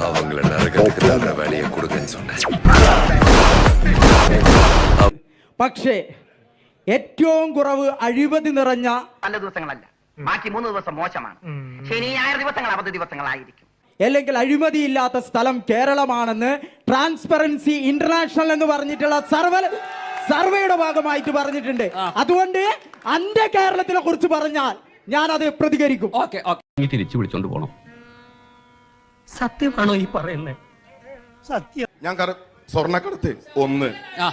அவங்கள நரகத்துக்கு தர வேலையை கொடுங்கன்னு சொன்னேன். പക്ഷേ ഏറ്റവും കുറവ് അഴിമതി നിറഞ്ഞ നല്ല ദിവസങ്ങളല്ല, ബാക്കി 3 ദിവസം മോശമാണ്. ശനി ഞായർ ദിവസങ്ങൾ അവധി ദിവസങ്ങളായിരിക്കും. അല്ലെങ്കിൽ അഴിമതിയില്ലാത്ത സ്ഥലം കേരളമാണെന്ന് ട്രാൻസ്പെറൻസി ഇന്റർനാഷണൽ എന്ന് പറഞ്ഞിട്ടുള്ള സർവേയുടെ ഭാഗമായിട്ട് പറഞ്ഞിട്ടുണ്ട്. അതുകൊണ്ട് അന്റെ കേരളത്തിനെ കുറിച്ച് പറഞ്ഞാൽ ഞാൻ അത് പ്രതികരിക്കും. തിരിച്ചു വിളിച്ചോണ്ട് പോണം. സത്യമാണോ ഈ പറയുന്നത്? സത്യം. ഞാൻ സ്വർണ്ണക്കടത്ത് 1,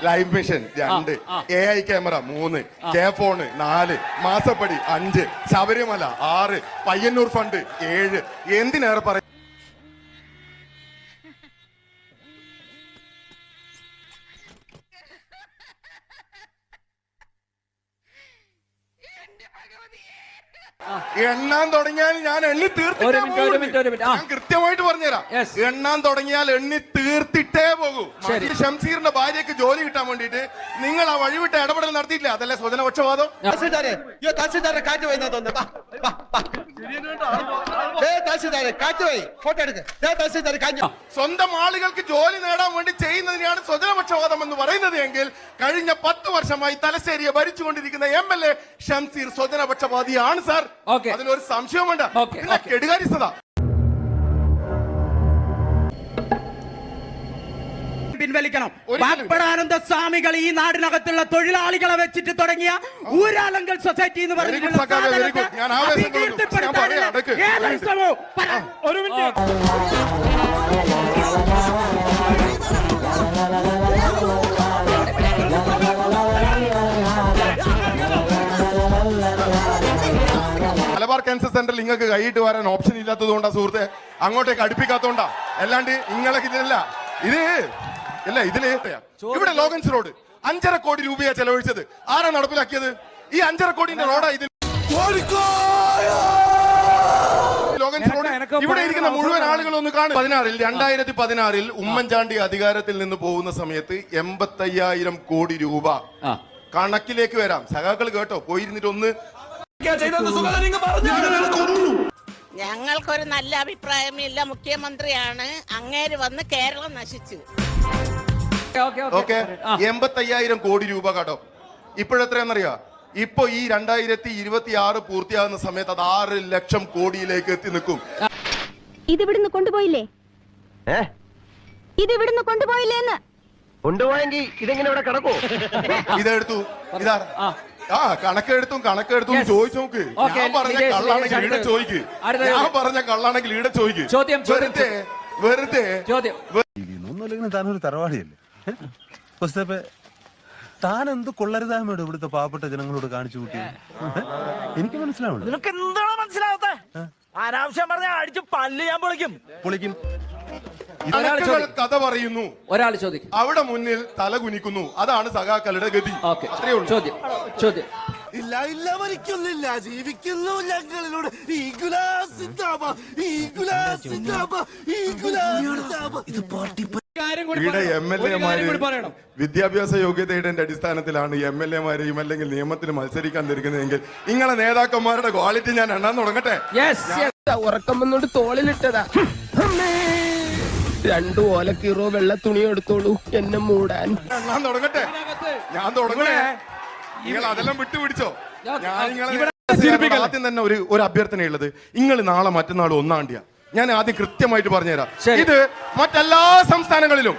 live mission 2, AI camera 3, phone 4, മാസപ്പടി 5, ശബരിമല 6, പയ്യന്നൂർ ഫണ്ട് 7. എന്തിനേറെ പറയും. എണ്ണാൻ തുടങ്ങിയാൽ ഞാൻ എണ്ണി തീർത്തിട്ടേ ഞാൻ കൃത്യമായിട്ട് പറഞ്ഞുതരാം. എണ്ണാൻ തുടങ്ങിയാൽ എണ്ണി തീർത്തിട്ടേ പോകൂ. ഷംസീറിന്റെ ഭാര്യയ്ക്ക് ജോലി കിട്ടാൻ വേണ്ടിട്ട് നിങ്ങൾ ആ വഴിവിട്ട ഇടപെടൽ നടത്തിയില്ല. അതല്ലേ സ്വജനപക്ഷപാതം? സ്വന്തം ആളുകൾക്ക് ജോലി നേടാൻ വേണ്ടി ചെയ്യുന്നതിനാണ് സ്വജനപക്ഷപാതം എന്ന് പറയുന്നത് എങ്കിൽ കഴിഞ്ഞ 10 വർഷമായി തലശ്ശേരിയെ ഭരിച്ചുകൊണ്ടിരിക്കുന്ന MLA ഷംസീർ സ്വജനപക്ഷപാതിയാണ് സാർ. അതിലൊരു സംശയം വേണ്ട. കെടുകാര്യസ്ഥത പിൻവലിക്കണം. വാഗ്ബടാനന്ദ സ്വാമികൾ ഈ നാടിനകത്തുള്ള തൊഴിലാളികളെ വെച്ചിട്ട് തുടങ്ങിയ ഊരാലങ്കൽ സൊസൈറ്റി എന്ന് പറഞ്ഞിട്ടുള്ള ഒരു മിനിറ്റ്. മലബാർ ക്യാൻസർ സെന്ററിൽ നിങ്ങൾക്ക് കൈയിട്ട് വരാൻ ഓപ്ഷൻ ഇല്ലാത്തതുകൊണ്ടാ സുഹൃത്തെ, അങ്ങോട്ടേക്ക് അടുപ്പിക്കാത്തോണ്ടാ. അല്ലാണ്ട് നിങ്ങളെ ഇതിലല്ല. ഇതില് ഇവിടെ ലോഗൻസ് റോഡ് 5.5 കോടി രൂപയാ ചെലവഴിച്ചത്. ആരാ നടപ്പിലാക്കിയത്? ഈ 5.5 കോടിന്റെ റോഡാ ഇത്. ലോഗൻസ് റോഡ് ഇവിടെ ഇരിക്കുന്ന മുഴുവൻ ആളുകളും ഒന്ന് കാണും. 2016 ഉമ്മൻചാണ്ടി അധികാരത്തിൽ നിന്ന് പോകുന്ന സമയത്ത് 85,000 കോടി രൂപ കണക്കിലേക്ക് വരാം. സഖാക്കൾ കേട്ടോ, പോയിരുന്നിട്ട് ഒന്ന്. ഞങ്ങൾക്കൊരു നല്ല അഭിപ്രായമില്ല. മുഖ്യമന്ത്രിയാണ് അങ്ങേര് വന്ന് കേരളം നശിച്ചു. 85,000 കോടി രൂപ കടം. ഇപ്പോഴെത്രയാണെന്നറിയാ? ഇപ്പൊ ഈ 2026 പൂർത്തിയാകുന്ന സമയത്ത് അത് 6 ലക്ഷം കോടിയിലേക്ക് എത്തി നിൽക്കും. ഇതിവിടുന്ന് കൊണ്ടുപോയില്ലേ? ഇതിവിടുന്ന് കൊണ്ടുപോയില്ലേന്ന്? കൊണ്ടുപോയെങ്കിൽ ഇതെങ്ങനെ ഇവിടെ കിടക്കോ? ഇതെടുത്തു. ഇതാ കണക്കെടുത്തും ചോദിച്ചു നോക്ക്. ഞാൻ പറഞ്ഞ കള്ളാണെങ്കിൽ ഇവിടെ ചോദിക്ക്. വെറുതെ താനൊരു തറവാടിയല്ലേ? താൻ എന്ത് കൊള്ളരുതായ്മയോട് ഇവിടുത്തെ പാവപ്പെട്ട ജനങ്ങളോട് കാണിച്ചു കൂട്ടി? എനിക്ക് മനസ്സിലാവുന്നു. നിനക്ക് എന്താണ് മനസ്സിലാവാത്തെ? അനാവശ്യം പറഞ്ഞാൽ അടിച്ച് പല്ല് ഞാൻ പൊളിക്കും. കഥ പറയുന്നു, ഒരാൾ ചോദിക്കും, അവിടെ മുന്നിൽ തല കുനിക്കുന്നു. അതാണ് സഖാക്കളുടെ ഗതി. ചോദ്യം. ഇല്ല മരിക്കുന്നില്ല, ജീവിക്കുന്നു ഞങ്ങളിലൂടെ. ഇവിടെ MLA മാര് വിദ്യാഭ്യാസ യോഗ്യതയുടെ അടിസ്ഥാനത്തിലാണ് MLA മാരെയും അല്ലെങ്കിൽ നിയമത്തിന് മത്സരിക്കാൻ തിരിക്കുന്നതെങ്കിൽ നിങ്ങളെ നേതാക്കന്മാരുടെ ക്വാളിറ്റി ഞാൻ എണ്ണാൻ തുടങ്ങട്ടെ. ഉറക്കം വന്നോണ്ട് തോളിലിട്ടതാ. 2 ഓലക്കീറോ വെള്ള തുണി എടുത്തോളൂ എന്നെ മൂടാൻ. എണ്ണാൻ തുടങ്ങട്ടെ. ഞാൻ തുടങ്ങണേ. നിങ്ങൾ അതെല്ലാം വിട്ടുപിടിച്ചോ? ഞാൻ ആദ്യം തന്നെ ഒരു അഭ്യർത്ഥനയുള്ളത്, നിങ്ങൾ നാളെ മറ്റന്നാൾ 1-ാം തീയതി ഞാൻ ആദ്യം കൃത്യമായിട്ട് പറഞ്ഞുതരാം. ഇത് മറ്റെല്ലാ സംസ്ഥാനങ്ങളിലും